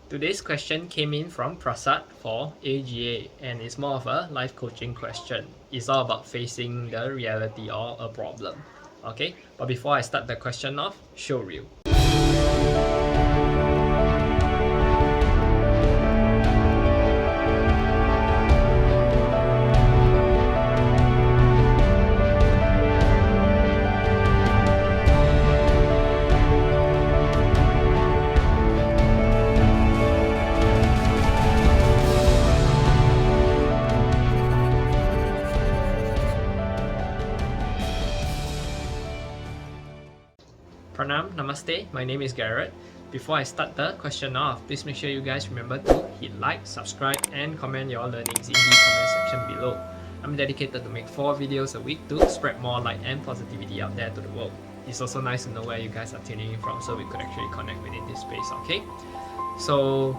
Today's question came in from Prasad for AGA and it's more of a life coaching question. It's all about facing the reality or a problem. Okay, but before I start the question off, show reel. Pranam, Namaste, my name is Garret. Before I start the question off, please make sure you guys remember to hit like, subscribe and comment your learnings in the comment section below. I'm dedicated to make 4 videos a week to spread more light and positivity out there to the world. It's also nice to know where you guys are tuning in from so we could actually connect within this space, okay? So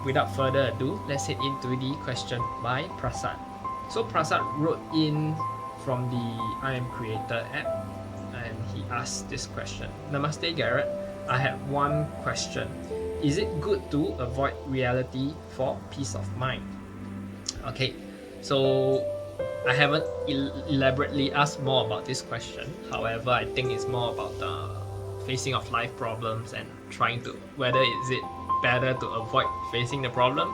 without further ado, let's head into the question by Prasad. So Prasad wrote in from the I Am Creator app and he asked this question. Namaste Garret, I have one question. Is it good to avoid reality for peace of mind? Okay, so I haven't elaborately asked more about this question. However, I think it's more about the facing of life problems and trying to, whether is it better to avoid facing the problem?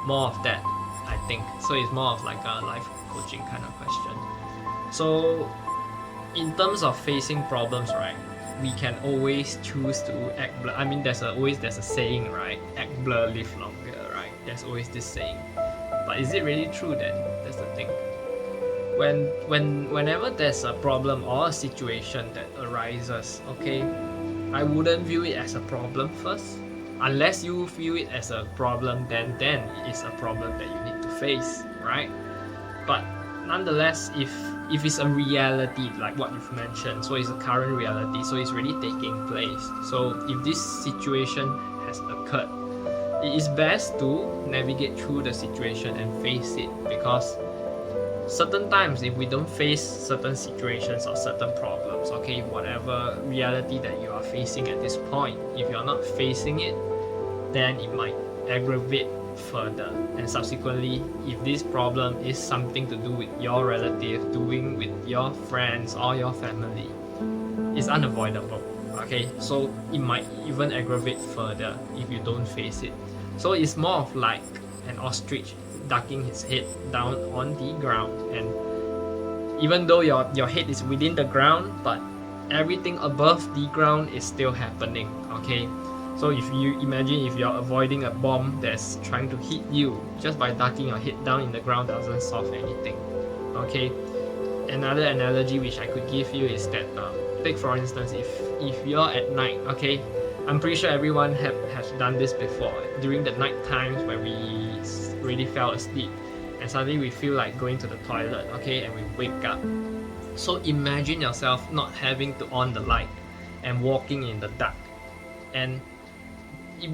More of that, I think. So it's more of like a life coaching kind of question. So in terms of facing problems, right, we can always choose to act blur. I mean, there's a saying, right? Act blur, live longer, right? There's always this saying. But is it really true then? That's the thing. Whenever there's a problem or a situation that arises, okay, I wouldn't view it as a problem first. Unless you view it as a problem, then it is a problem that you need to face, right? But nonetheless, if it's a reality like what you've mentioned, so it's a current reality, so it's really taking place. So if this situation has occurred, it is best to navigate through the situation and face it, because certain times if we don't face certain situations or certain problems, okay, whatever reality that you are facing at this point, if you're not facing it, then it might aggravate further, and subsequently if this problem is something to do with your relative, doing with your friends or your family, it's unavoidable, okay, so it might even aggravate further if you don't face it. So it's more of like an ostrich ducking his head down on the ground, and even though your head is within the ground, but everything above the ground is still happening, okay. So if you imagine if you're avoiding a bomb that's trying to hit you, just by ducking your head down in the ground doesn't solve anything, okay. Another analogy which I could give you is that take for instance, if you're at night, okay, I'm pretty sure everyone has done this before, during the night times when we really fell asleep and suddenly we feel like going to the toilet, okay, and we wake up. So imagine yourself not having to on the light and walking in the dark, and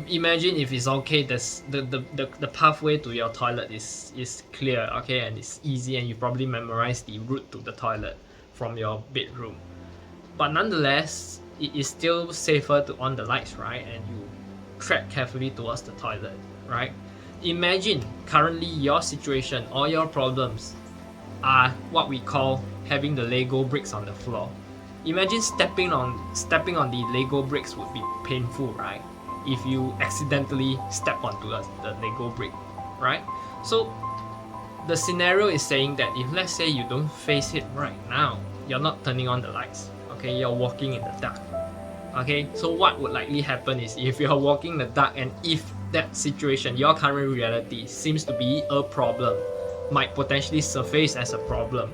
imagine if it's okay, the pathway to your toilet is clear, okay, and it's easy, and you probably memorize the route to the toilet from your bedroom. But nonetheless, it is still safer to on the lights, right, and you tread carefully towards the toilet, right? Imagine currently your situation or your problems are what we call having the Lego bricks on the floor. Imagine stepping on the Lego bricks would be painful, right? If you accidentally step onto the Lego brick, right? So the scenario is saying that if let's say you don't face it right now, you're not turning on the lights, okay, you're walking in the dark, okay, so what would likely happen is if you're walking in the dark and if that situation, your current reality, seems to be a problem, might potentially surface as a problem,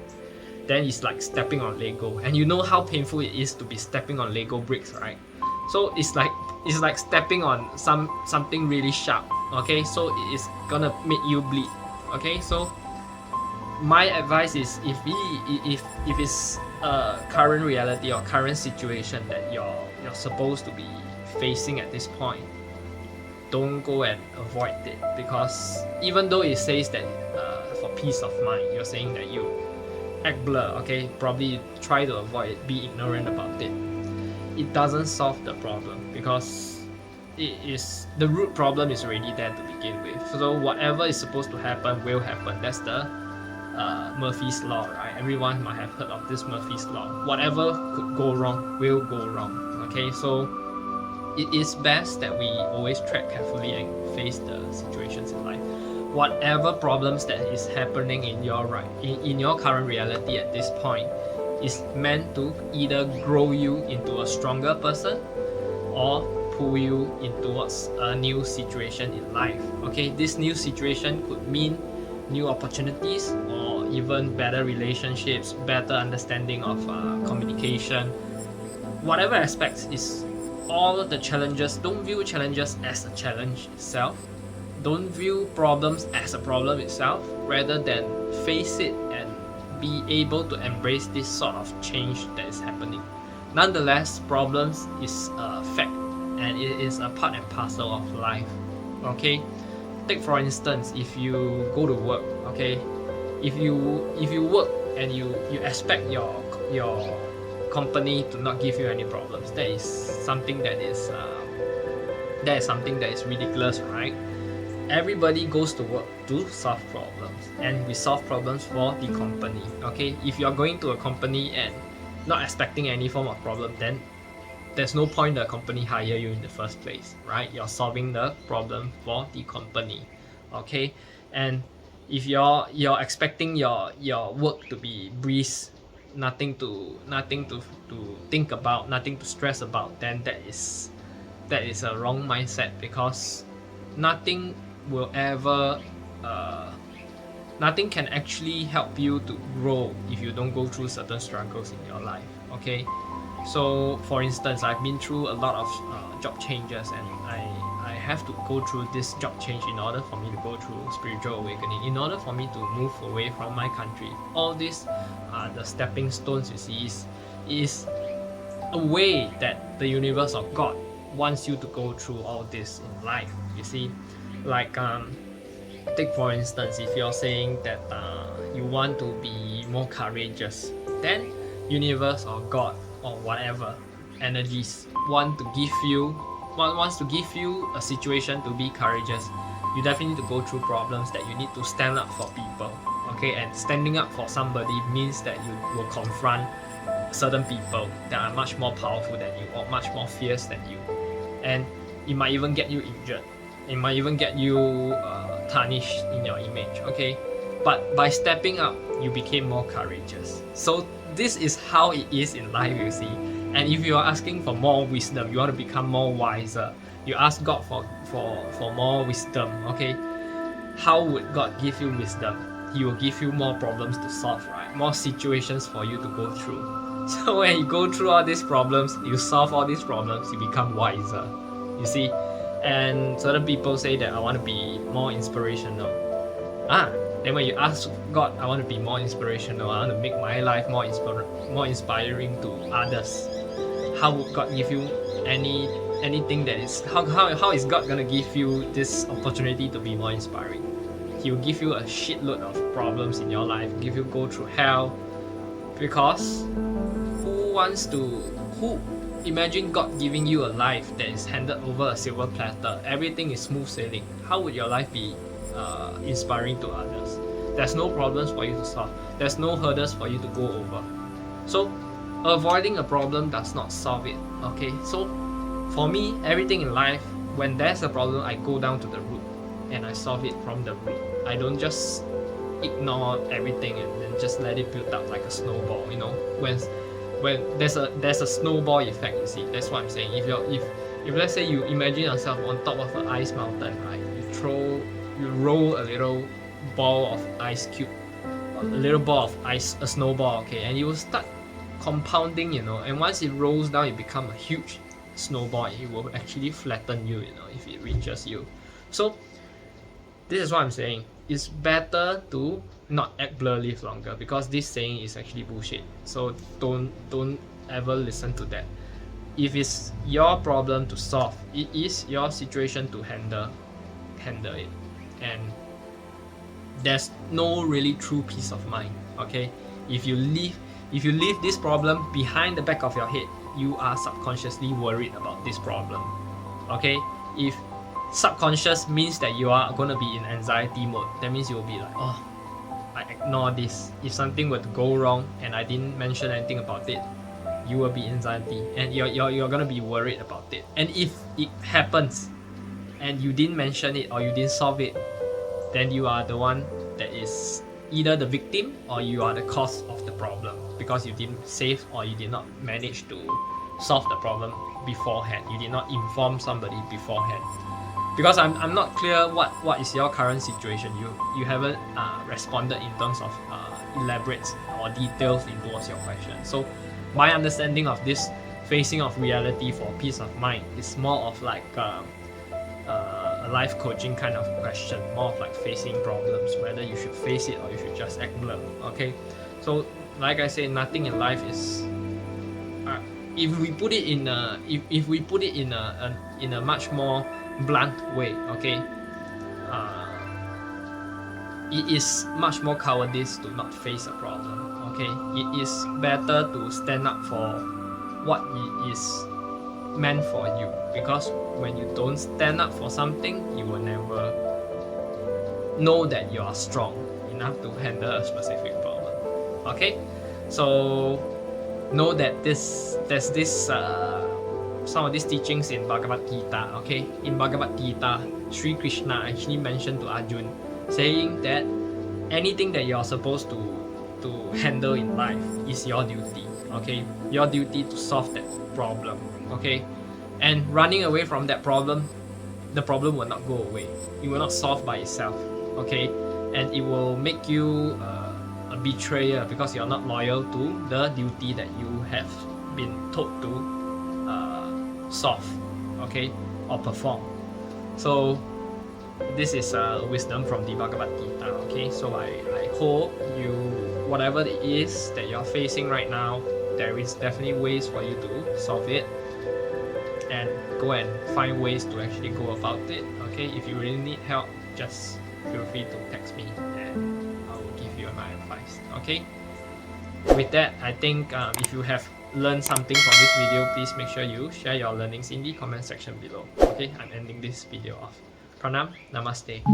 then it's like stepping on Lego, and you know how painful it is to be stepping on Lego bricks, right? So it's like stepping on something really sharp, okay, so it's gonna make you bleed, okay. So my advice is if it's a current reality or current situation that you're supposed to be facing at this point, don't go and avoid it, because even though it says that for peace of mind, you're saying that you act blur, okay, probably try to avoid it, be ignorant about it, it doesn't solve the problem, because the root problem is already there to begin with. So whatever is supposed to happen will happen. That's the Murphy's Law, right? Everyone might have heard of this Murphy's Law. Whatever could go wrong will go wrong. Okay, so it is best that we always tread carefully and face the situations in life. Whatever problems that is happening in your in your current reality at this point is meant to either grow you into a stronger person or pull you in towards a new situation in life. Okay, this new situation could mean new opportunities or even better relationships, better understanding of communication. Whatever aspects is all the challenges. Don't view challenges as a challenge itself. Don't view problems as a problem itself, rather than face it and be able to embrace this sort of change that is happening. Nonetheless, problems is a fact and it is a part and parcel of life. Okay, take for instance, if you go to work, okay, if you work and you expect your company to not give you any problems, that is something that is ridiculous, right? Everybody goes to work to solve problems, and we solve problems for the company. Okay, if you are going to a company and not expecting any form of problem, then there's no point the company hire you in the first place, right? You're solving the problem for the company. Okay, and if you're expecting your work to be breeze, nothing to think about, nothing to stress about, then that is a wrong mindset, because nothing will ever nothing can actually help you to grow if you don't go through certain struggles in your life. Okay, so for instance, I've been through a lot of job changes, and I have to go through this job change in order for me to go through spiritual awakening, in order for me to move away from my country. All these are the stepping stones, you see, is a way that the universe or God wants you to go through all this in life, you see. Like take for instance, if you're saying that you want to be more courageous, then universe or God or whatever energies wants to give you a situation to be courageous. You definitely need to go through problems, that you need to stand up for people. Okay, and standing up for somebody means that you will confront certain people that are much more powerful than you or much more fierce than you, and it might even get you injured. It might even get you tarnished in your image. Okay, but by stepping up, you became more courageous. So this is how it is in life, you see. And if you are asking for more wisdom, you want to become more wiser, you ask God for more wisdom. Okay, how would God give you wisdom? He will give you more problems to solve, right? More situations for you to go through. So when you go through all these problems, you solve all these problems, you become wiser, you see. And certain people say that I want to be more inspirational. Then when you ask God, I want to be more inspirational, I want to make my life more inspiring to others, how would God give you anything that is, how is God gonna give you this opportunity to be more inspiring? He will give you a shitload of problems in your life, give you go through hell, because imagine God giving you a life that is handed over a silver platter, everything is smooth sailing. How would your life be inspiring to others? There's no problems for you to solve, there's no hurdles for you to go over. So avoiding a problem does not solve it. Okay, so for me, everything in life, when there's a problem, I go down to the root and I solve it from the root. I don't just ignore everything and then just let it build up like a snowball, you know. When there's a snowball effect, you see. That's what I'm saying. If let's say you imagine yourself on top of an ice mountain, right? You roll a little ball of ice cube, a little ball of ice, a snowball, okay, and you will start compounding, you know. And once it rolls down, it becomes a huge snowball. It will actually flatten you, you know, if it reaches you. So this is what I'm saying. It's better to not act blur live longer, because this saying is actually bullshit. So don't ever listen to that. If it's your problem to solve, it is your situation to handle it, and there's no really true peace of mind. Okay, if you leave this problem behind the back of your head, you are subconsciously worried about this problem. Okay, If subconscious means that you are going to be in anxiety mode, that means you'll be like, oh, I ignore this. If something were to go wrong and I didn't mention anything about it, you will be anxiety and you're gonna be worried about it. And if it happens and you didn't mention it or you didn't solve it, then you are the one that is either the victim or you are the cause of the problem, because you didn't save or you did not manage to solve the problem beforehand. You did not inform somebody beforehand. Because I'm not clear what is your current situation. You haven't responded in terms of elaborates or details towards your question. So my understanding of this facing of reality for peace of mind is more of like a life coaching kind of question, more of like facing problems, whether you should face it or you should just act blur. Okay, so like I said, nothing in life is if we put it in a much more blunt way, okay, it is much more cowardice to not face a problem. Okay, it is better to stand up for what it is meant for you, because when you don't stand up for something, you will never know that you are strong enough to handle a specific problem. Okay, so know that there's this some of these teachings in Bhagavad Gita. Okay, in Bhagavad Gita, Sri Krishna actually mentioned to Arjun, saying that anything that you're supposed to handle in life is your duty. Okay, your duty to solve that problem. Okay, and running away from that problem, the problem will not go away. It will not solve by itself. Okay, and it will make you a betrayer, because you're not loyal to the duty that you have been told to solve, okay, or perform. So this is wisdom from the Bhagavad Gita. Okay, so I hope you, whatever it is that you're facing right now, there is definitely ways for you to solve it, and go and find ways to actually go about it. Okay, if you really need help, just feel free to text me and I will give you my advice. Okay, with that, I think if you have learned something from this video, please make sure you share your learnings in the comment section below. Okay, I'm ending this video off. Pranam, Namaste.